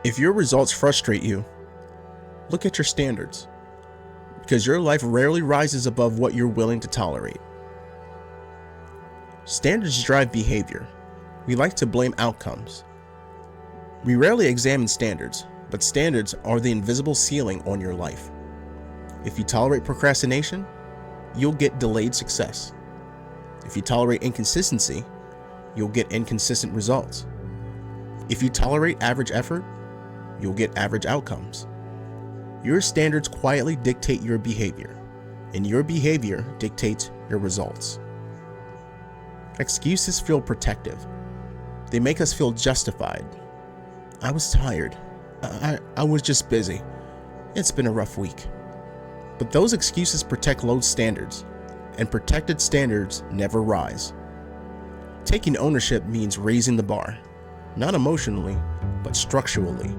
If your results frustrate you, look at your standards, because your life rarely rises above what you're willing to tolerate. Standards drive behavior. We like to blame outcomes. We rarely examine standards, but standards are the invisible ceiling on your life. If you tolerate procrastination, you'll get delayed success. If you tolerate inconsistency, you'll get inconsistent results. If you tolerate average effort, you'll get average outcomes. Your standards quietly dictate your behavior, and your behavior dictates your results. Excuses feel protective. They make us feel justified. I was tired. I was just busy. It's been a rough week. But those excuses protect low standards, and protected standards never rise. Taking ownership means raising the bar, not emotionally, but structurally.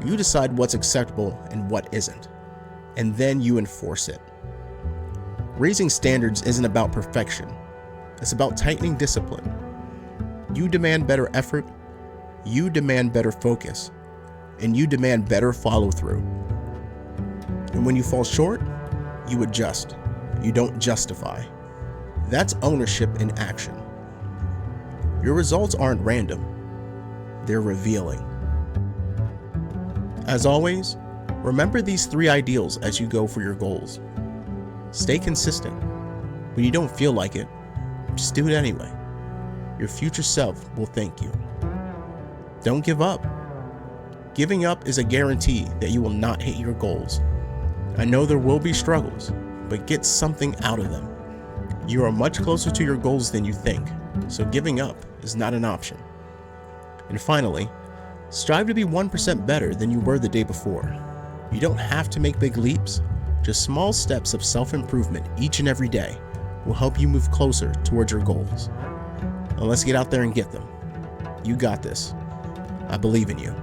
You decide what's acceptable and what isn't, and then you enforce it. Raising standards isn't about perfection. It's about tightening discipline. You demand better effort, you demand better focus, and you demand better follow-through. And when you fall short, you adjust. You don't justify. That's ownership in action. Your results aren't random. They're revealing. As always, remember these 3 ideals as you go for your goals. Stay consistent. When you don't feel like it, just do it anyway. Your future self will thank you. Don't give up. Giving up is a guarantee that you will not hit your goals. I know there will be struggles, but get something out of them. You are much closer to your goals than you think, so giving up is not an option. And finally, strive to be 1% better than you were the day before. You don't have to make big leaps. Just small steps of self-improvement each and every day will help you move closer towards your goals. Now let's get out there and get them. You got this. I believe in you.